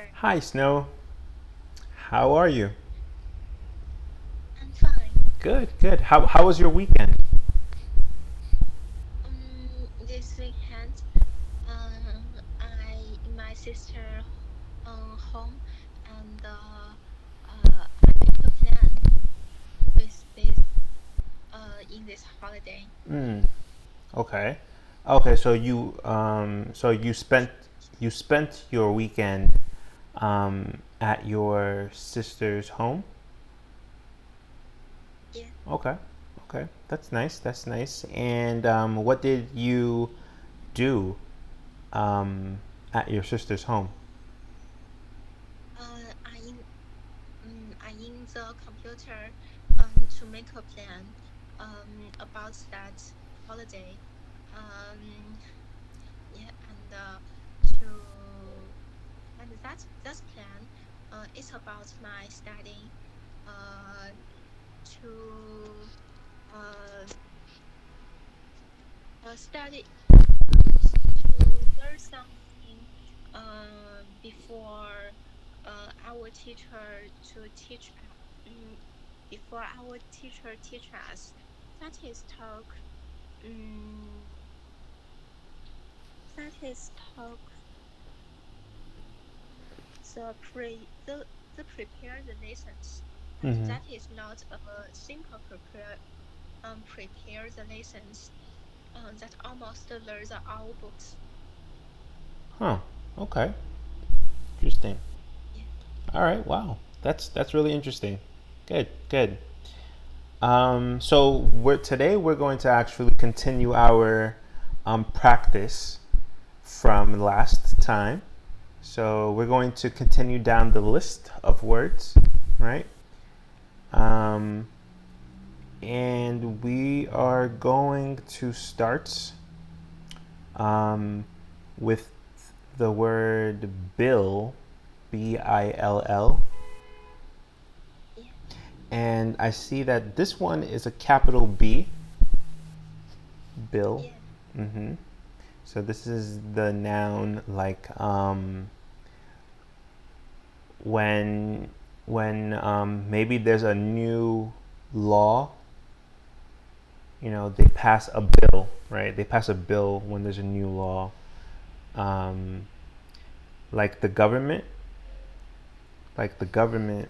Peter. Hi, Snow. How are you? I'm fine. Good, good. How was your weekend? This weekend, I in my sister home, and I make a plan with in this holiday. Mm, okay. Okay, so you spent your weekend at your sister's home? Yeah. Okay. Okay. That's nice. That's nice. And what did you do um at your sister's home? I I in the computer to make a plan about that holiday. Um, yeah, to and that plan is about my study uh to uh, study to learn something before our teacher to teach before our teacher teach us. That is talk um, that is talk the prepare the lessons, but Mm-hmm. that is not a simple prepare the lessons that almost learn the our books. Huh. Okay. Interesting. Yeah. All right. Wow. That's really interesting. Good. Good. So today we're going to actually continue our practice from last time. So we're going to continue down the list of words, right? Um, and we are going to start um, with the word bill, Bill. Yeah. And I see that this one is a capital B, bill. Yeah. Mm-hmm. So this is the noun, like when maybe there's a new law. They pass a bill, right? They pass a bill when there's a new law, um, like the government, like the government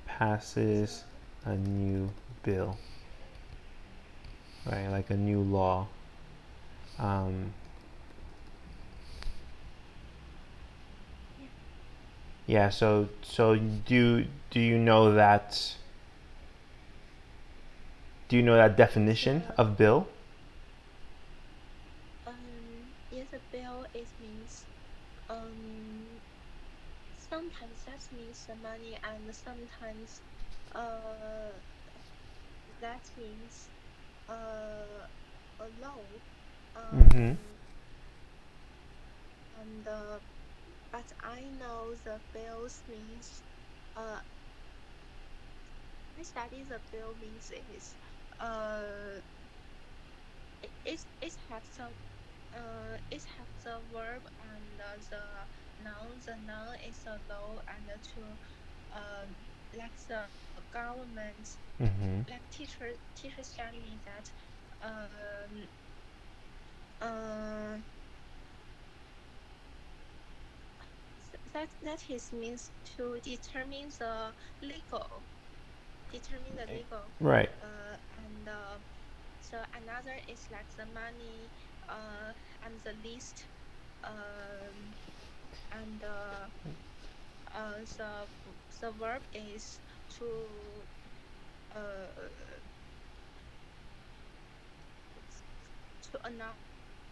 passes So a new bill, right? Like a new law. Um, yeah. yeah. So do you know that definition So of bill? yes, a bill it means um sometimes that means the money, and sometimes uh that means uh a law. Mm-hmm. Um and But I know the bills means uh I study the bill means is uh it have it have the verb and the noun. The noun is a law, and to like the government, Mm-hmm. like teachers telling me that um uh that is means to determine the legal Right. and so another is like the money and the list um and the verb is to uh announce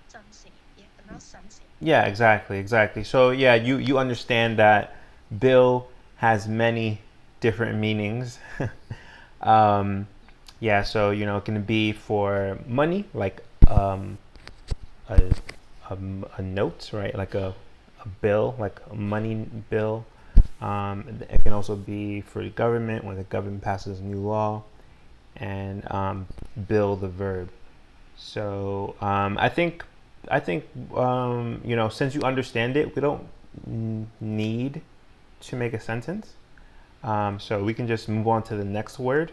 something. Yeah, announce something. Yeah, exactly, exactly. So yeah, you understand that bill has many different meanings. um, yeah, so it can be for money, like a, a note, right? Like a bill, like a money bill. It can also be for the government when the government passes a new law, and bill the verb. So I think I think since you understand it, we don't need to make a sentence. So we can just move on to the next word.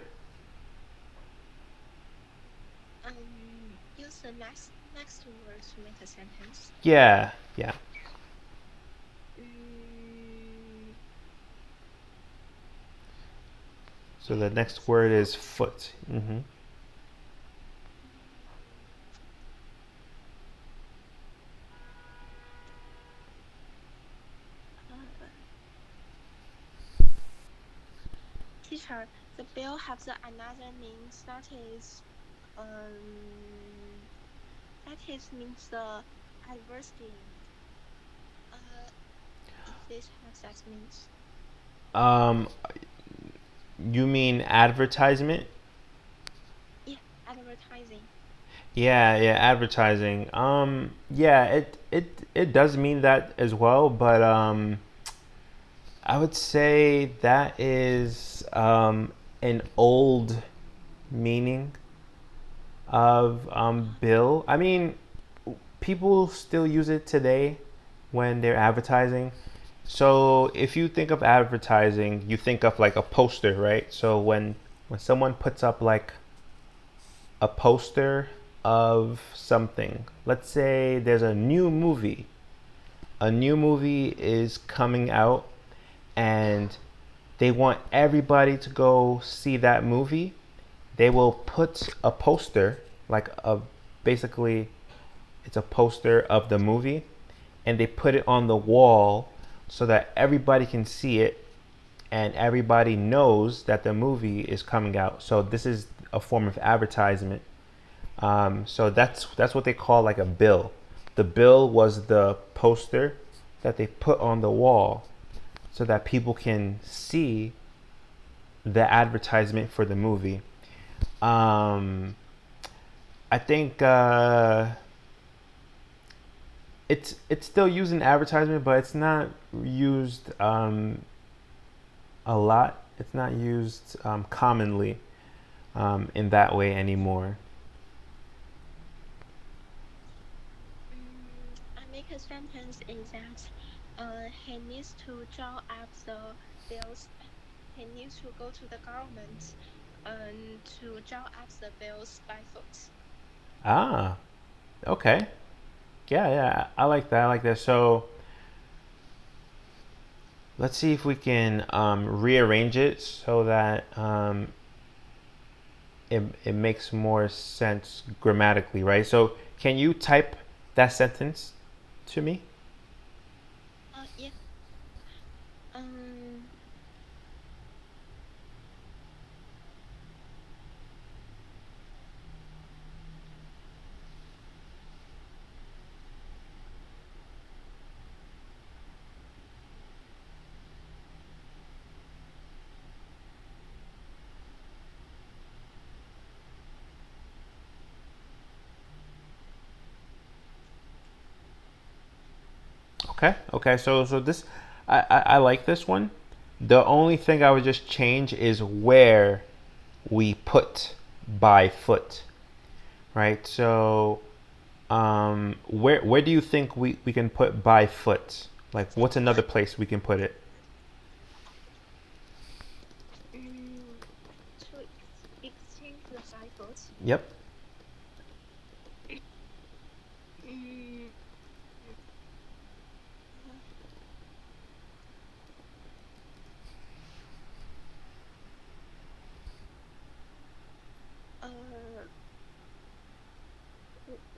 Use the next word to make a sentence. Yeah, yeah. Mm, So the next word is foot. uh, Teacher, the bill has another means um means the advertising. Uh, if this has that means, Um, you mean advertisement? yeah, advertising. Yeah, yeah, advertising. Yeah, it does mean that as well, but I would say that is an old meaning of bill. I mean, people still use it today when they're advertising. So if you think of advertising, you think of like a poster, right? So when someone puts up like a poster of something, let's say there's a new movie. A new movie is coming out and they want everybody to go see that movie. They will put a poster, like a basically it's a poster of the movie, and they put it on the wall so that everybody can see it and everybody knows that the movie is coming out. So this is a form of advertisement. So that's what they call like a bill. The bill was the poster that they put on the wall so that people can see the advertisement for the movie. Um, I think it's still used in advertisement, but it's not used a lot. It's not used commonly in that way anymore. I make a sentence is that he needs to draw up the bills. He needs to go to the government to draw up the bills by foot. Ah, okay. Yeah, yeah. I like that. I like that. So let's see if we can rearrange it so that it makes more sense grammatically, right? So can you type that sentence to me? Yeah. Um. Okay. Okay. So this, I like this one. The only thing I would just change is where we put by foot, right? So where do you think we can put by foot? Like, what's another place we can put it? Mm, to exchange the by foot. Yep. Mm, uh,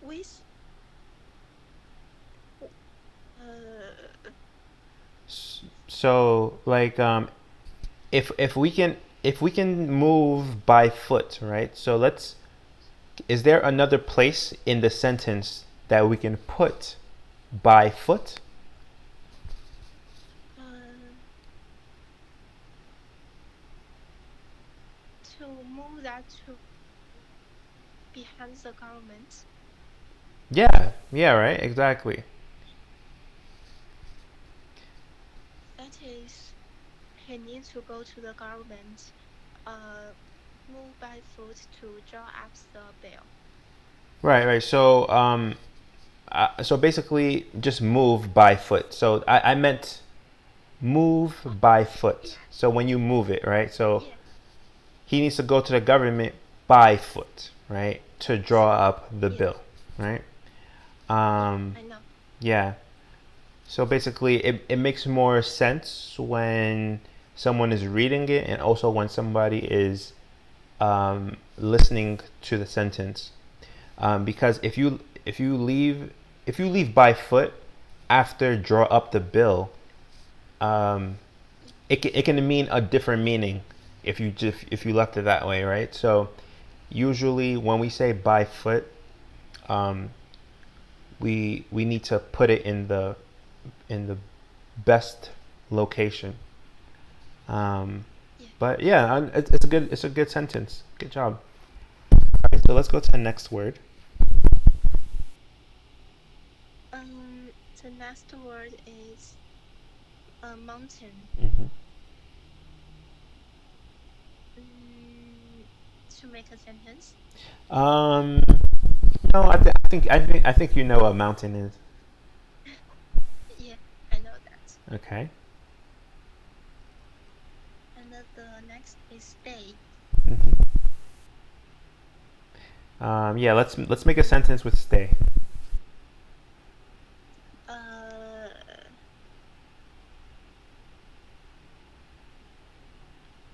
with uh, So like if we can move by foot, right? So let's is there another place in the sentence that we can put by foot? uh, to move that to behind the government. Yeah, yeah, right, exactly. That is, he needs to go to the government. Uh, move by foot to draw up the bill. Right, right. So So basically, just move by foot. So I meant move by foot. So when you move it, right? So Yeah. he needs to go to the government by foot, right, to draw up the Yeah. bill, right? Yeah. Um, I know. yeah. So basically, it makes more sense when someone is reading it and also when somebody is listening to the sentence. Because if you leave by foot after draw up the bill, um, it can mean a different meaning if you left it that way, right? So usually when we say by foot, um, we need to put it in the best location. Um, Yeah. but yeah, it's a good sentence. Good job. All right, so let's go to the next word. The next word is a mountain. Mm-hmm. Mm, to make a sentence. Um, no, I think you know what mountain is. Yeah, I know that. Okay. And the next is stay. Mm-hmm. Yeah, let's make a sentence with stay. Uh,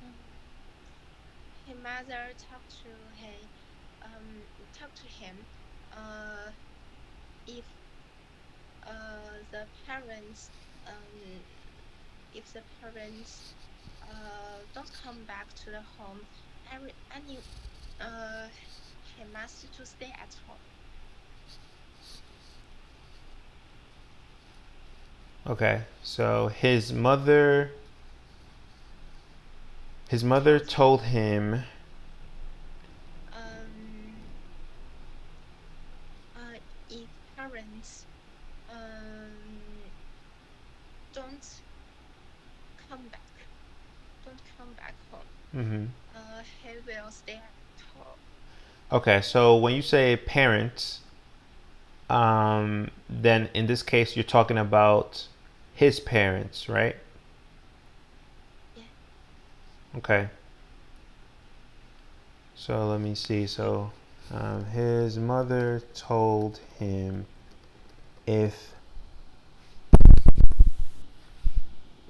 mm, his mother talked to him. Uh, if the parents um if the parents don't come back to the home, any uh he must to stay at home. Okay. So his mother Told him told him. um if parents um don't come back don't come back home, Mm-hmm. he will stay at home. Okay. So when you say parents, then in this case you're talking about his parents, right? Yeah. Okay. So let me see. So his mother told him if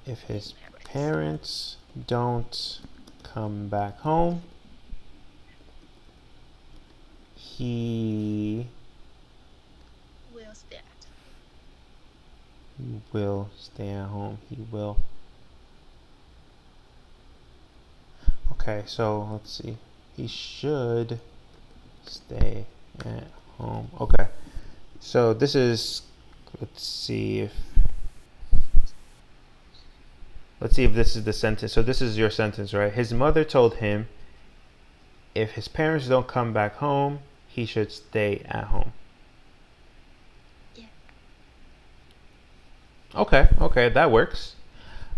if His his parents parents don't come back home, he will stay at home. will stay at home. He will. Okay, so let's see. He should stay at home. Okay. So this is let's see if this is the sentence. So this is your sentence, right? His mother told him if his parents don't come back home, he should stay at home. Yeah. Okay, okay, that works.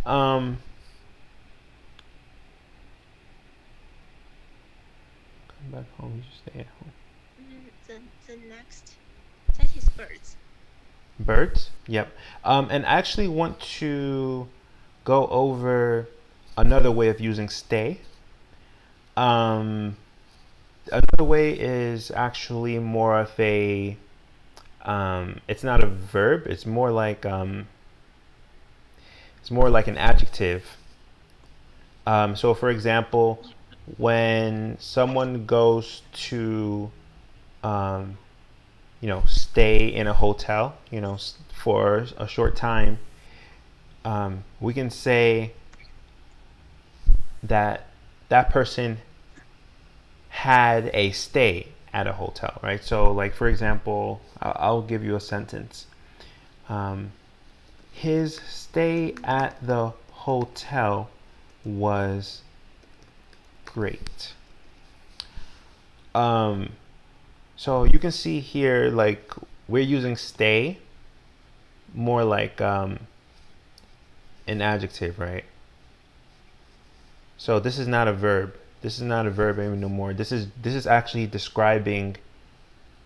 Um, come back home, he should stay at home. The next that is birds. Birds? Yep. And I actually want to go over another way of using stay. Um, Another way is actually more of it's not a verb. It's more like an adjective. So, for example, Yeah. when someone goes to, um, stay in a hotel, for a short time, we can say that that person had a stay at a hotel, right? So, like for example, I'll give you a sentence. Um, his stay at the hotel was great. Um, so you can see here, like we're using stay more like an adjective, right? So this is not a verb. This is not a verb anymore. This is actually describing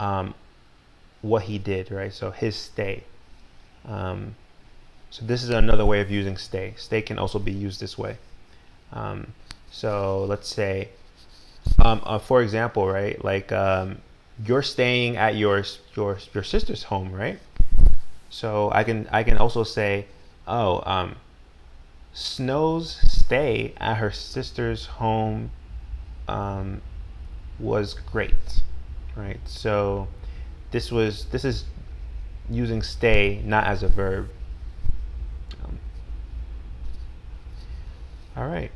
um, what he did, right? So his stay. Um, so this is another way of using stay. Stay can also be used this way. Um, so let's say, for example, right? Like you're staying at your sister's home, right? So I can also say, oh, Snow's stay at her sister's home um, was great, right? So this is using stay not as a verb. Um, all right.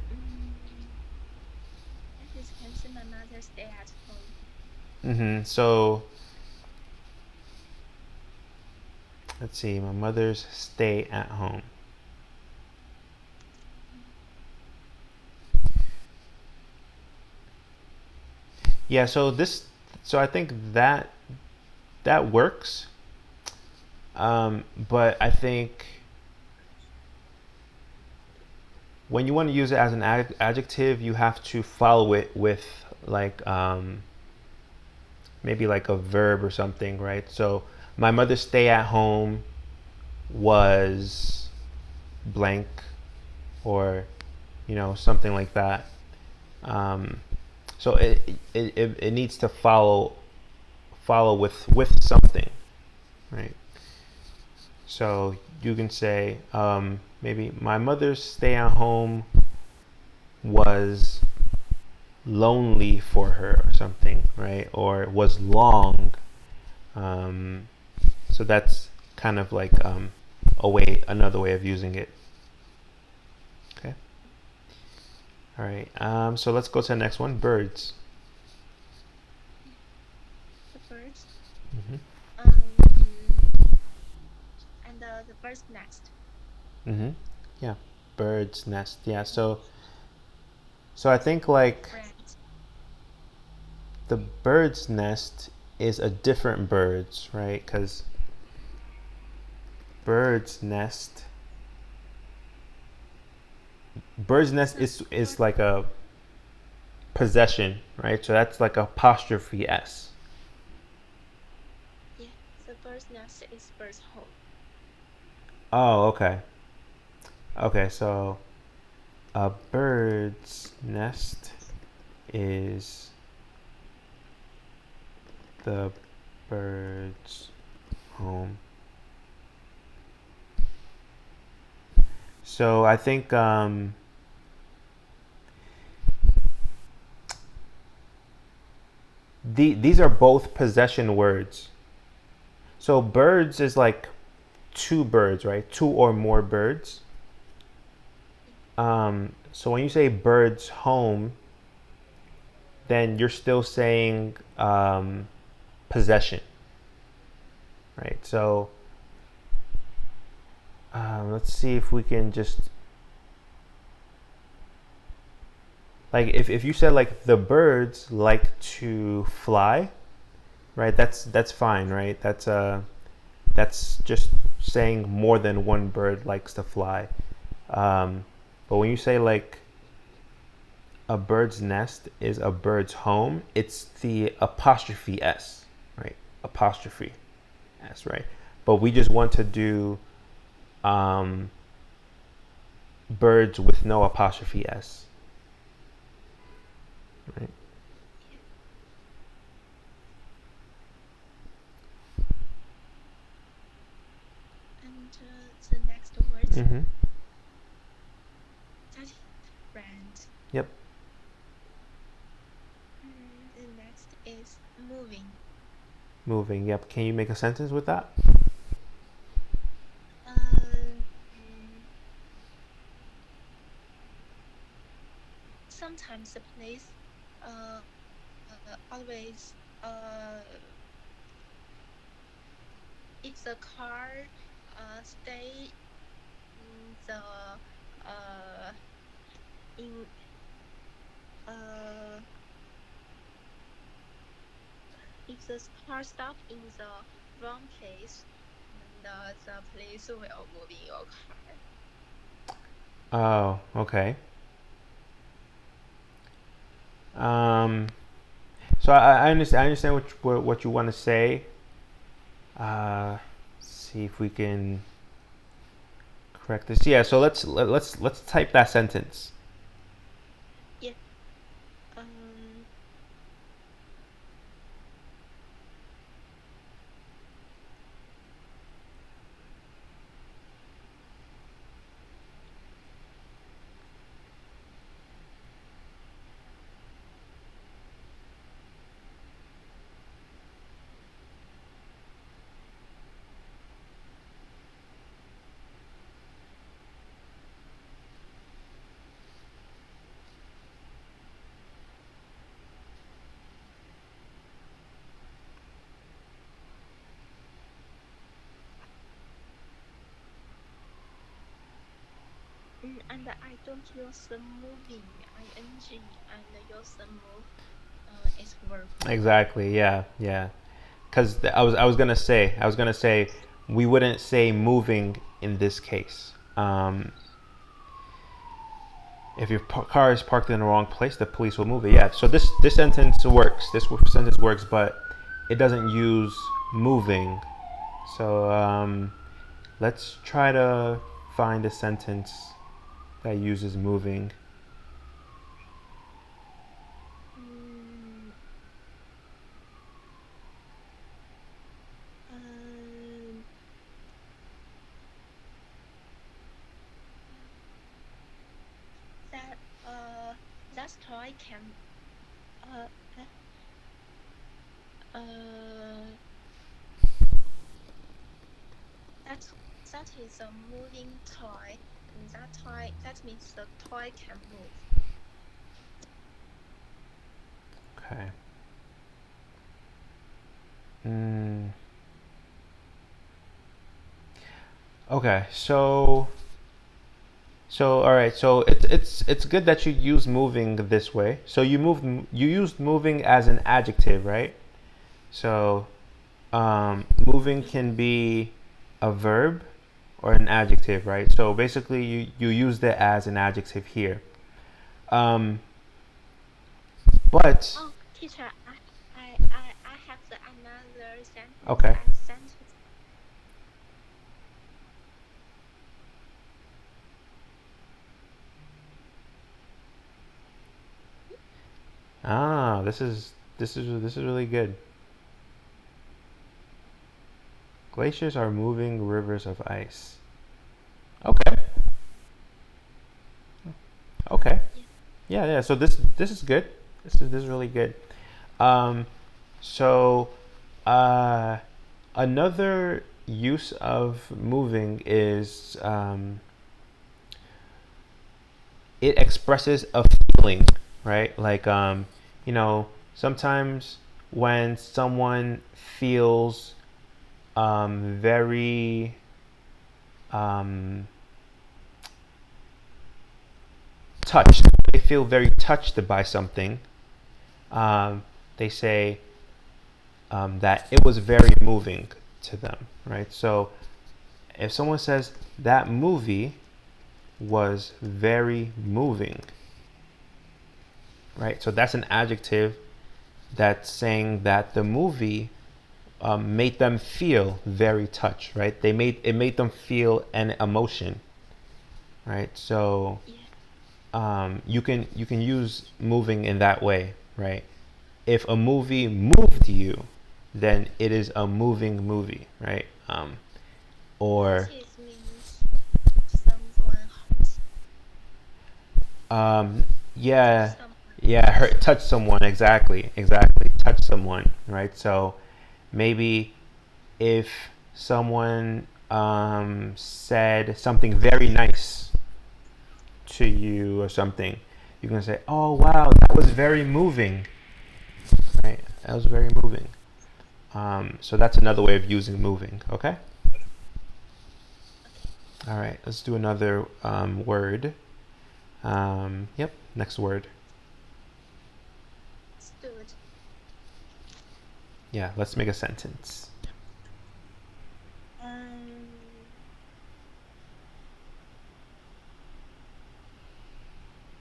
This can say my mother stay at home. So let's see. My mother's stay at home. Yeah. So I think that works. But I think when you want to use it as an adjective, you have to follow it with like maybe like a verb or something, right? So my mother's stay at home was blank, or something like that. Um, so it needs to follow with something, right? So you can say maybe my mother's stay at home was lonely for her or something, right? Or was long. Um, so that's kind of like another way of using it. Okay. All right. So let's go to the next one. Birds. The birds. Mm-hmm. And the bird's nest. Mm-hmm. Yeah. Bird's nest. Yeah. So I think like Friends. the bird's nest is a different bird's, right? Because bird's nest bird's nest is like a possession, right? So that's like apostrophe s. Yeah, the bird's nest is bird's home. Oh, okay. Okay, so a bird's nest is the bird's home. So I think these are both possession words. So birds is like two birds, right? Two or more birds. So when you say bird's home, then you're still saying possession, right? So let's see if we can just like if you said like the birds like to fly, right? That's fine, right? That's just saying more than one bird likes to fly. But when you say like a bird's nest is a bird's home, it's the apostrophe s, right? Apostrophe s, right? But we just want to do um, birds with no apostrophe s, right? And the next word, Mm-hmm. that is friend. Yep. The next is moving. Moving. Yep. Can you make a sentence with that? Sometimes the place always if the car stay in the uh in uh if the car stop in the wrong place, the police will move in your car. Oh, okay. Um, so I understand what you want to say. See if we can correct this. Yeah, so let's type that sentence. Yeah. Um. And I don't use the moving ing and use the move as verb. Exactly. Yeah. Yeah. Because I was gonna say we wouldn't say moving in this case. If your car is parked in the wrong place, the police will move it. Yeah. So this sentence works. This sentence works, but it doesn't use moving. So let's try to find a sentence that uses moving. Mm, um, that that toy can uh that that is a moving toy. And that means the toy can move. Okay. Mm. Okay. So all right. So it's good that you use moving this way. So you used moving as an adjective, right? So moving Yeah. can be a verb or an adjective, right? So basically, you used it as an adjective here. Um, but Oh, teacher, I have another sentence okay. as sentence. This is really good. Glaciers are moving rivers of ice. Okay. Okay. Yeah. Yeah, yeah. So this is good. This is really good. Um, so uh, another use of moving is it expresses a feeling, right? Like sometimes when someone feels very um, touched, they feel very touched by something. Um, they say that it was very moving to them, right? So if someone says that movie was very moving, right? So that's an adjective that's saying that the movie made them feel very touched, right? It made them feel an emotion, right? So Yeah. you can use moving in that way, right? If a movie moved you, then it is a moving movie, right? That Or is means someone hurts um, touch yeah, someone. yeah, hurt, touch someone, exactly, touch someone, right? So maybe if someone said something very nice to you or something, you can say, "Oh wow, that was very moving," right? That was very moving. So that's another way of using moving. Okay. Okay. All right. Let's do another word. Yep. Next word. Stood. Yeah. Let's make a sentence. Um.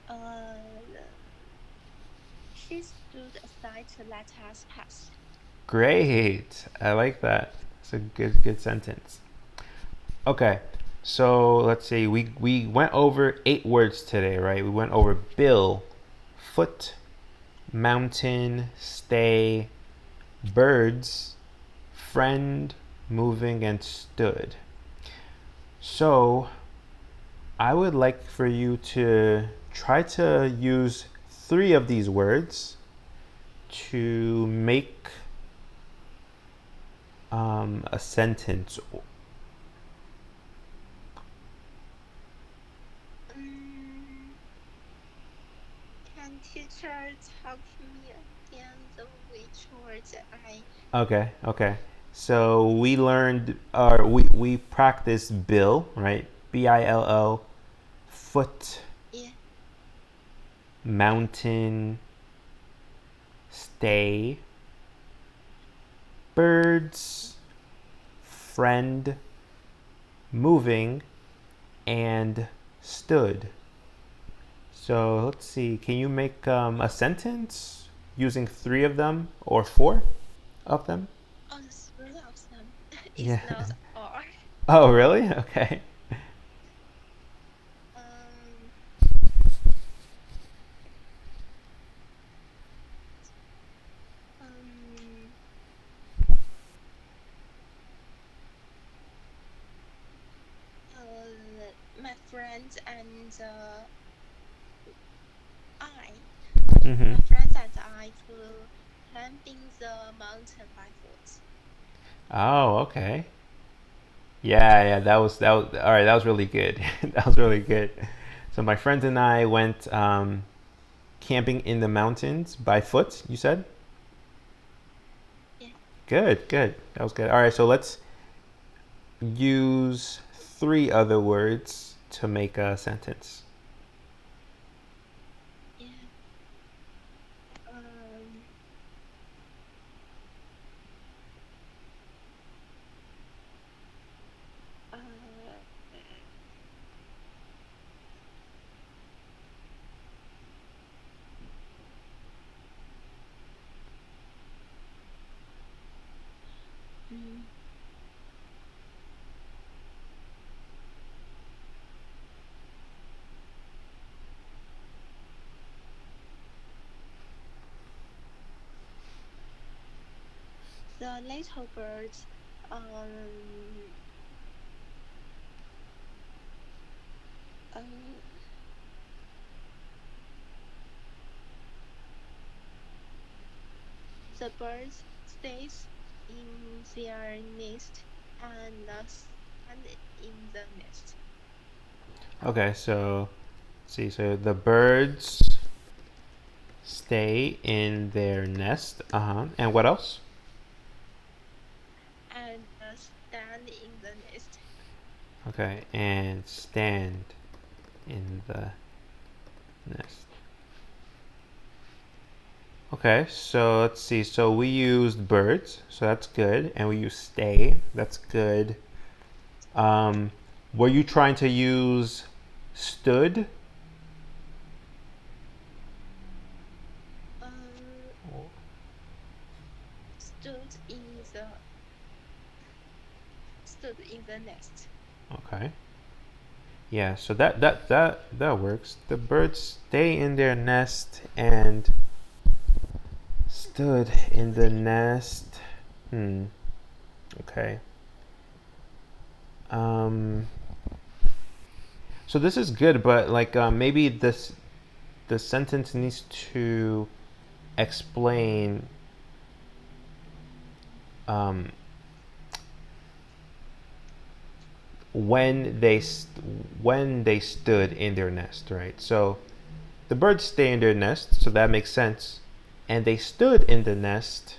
Uh. She stood aside to let us pass. Great. I like that. It's a good sentence. Okay, so let's see. We went over 8 words today, right? We went over bill, foot, mountain, stay, birds, friend, moving, and stood. So I would like for you to try to use 3 of these words to make a sentence. Can teacher talk me again the which words I Okay. So we learned, or we practiced bill, right? Bill, foot, yeah mountain, stay, birds, friend, moving, and stood. So let's see. Can you make a sentence using 3 of them or 4 of them? oh the three of them Yeah. is not all. Oh, really? Okay. Um um my friends and I Mm-hmm. my friends and I flew climbing the mountain by foot. Oh, okay. Yeah. That was all right. That was really good. That was really good. So my friends and I went camping in the mountains by foot. You said Yeah. good. That was good. All right. So let's use 3 other words to make a sentence. Yeah. Um uh mm, the little birds um uh, the birds stays in their nest and stand in the nest. Okay. So let's see. So the birds stay in their nest. And what else? And stand in the nest. Okay. And stand in the nest. Okay, so let's see. So we used birds, so that's good, and we used stay. That's good. Um, were you trying to use stood? Uh, stood in the stood in the nest. Okay. Yeah, so that works. The birds stay in their nest and stood in Stood the in nest. Hmm. Okay. Um. So this is good, but like maybe the sentence needs to explain um, when they stood in their nest, right? So the birds stay in their nest, so that makes sense, and they stood in the nest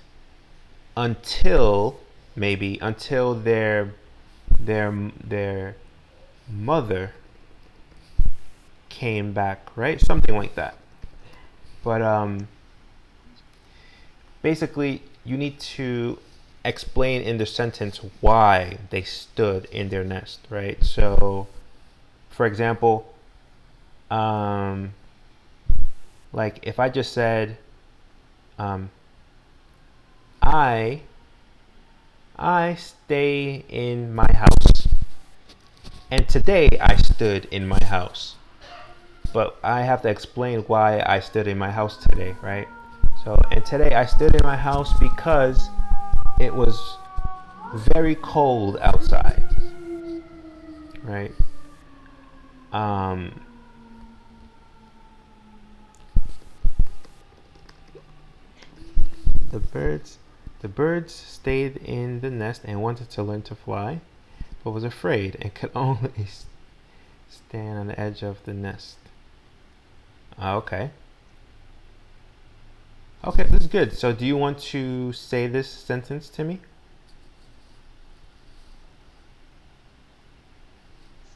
until maybe until their mother came back, right? Something like that. But basically, you need to explain in the sentence why they stood in their nest, right? So, for example, um, like if I just said, um, I I stay in my house. And today I stood in my house. But I have to explain why I stood in my house today, right? So, and today I stood in my house because it was very cold outside, right? Um, the birds, the birds stayed in the nest and wanted to learn to fly, but was afraid and could only stand on the edge of the nest. Okay. Okay, this is good. So, do you want to say this sentence to me?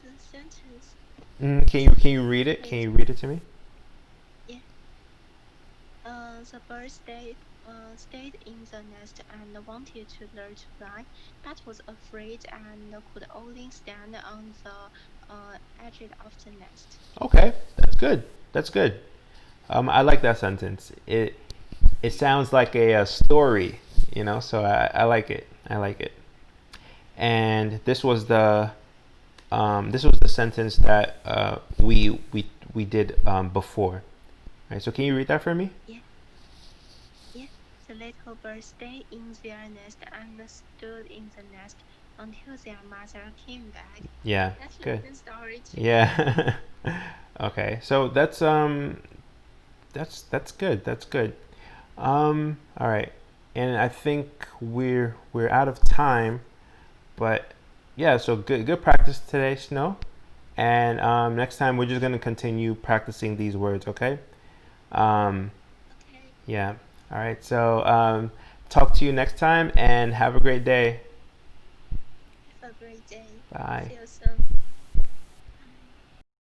The sentence. Can you read it? Can you read it to me? Yeah. The bird stayed in the nest and wanted to learn to fly, but was afraid and could only stand on the edge of the nest. Okay, that's good. That's good. I like that sentence. It sounds like a story, So I like it. I like it. And this was the sentence that we did before. Right. So can you read that for me? Yeah. Yeah. The little bird stayed in their nest and stood in the nest until their mother came back. Yeah. That's a Good. good story too. Yeah. Okay. So that's good. That's good. All right. And I think we're out of time, but yeah. So good practice today, Snow. And next time we're just gonna continue practicing these words. Okay. Um, Okay. yeah. All right. So talk to you next time, and have a great day. Have a great day. Bye. See you soon.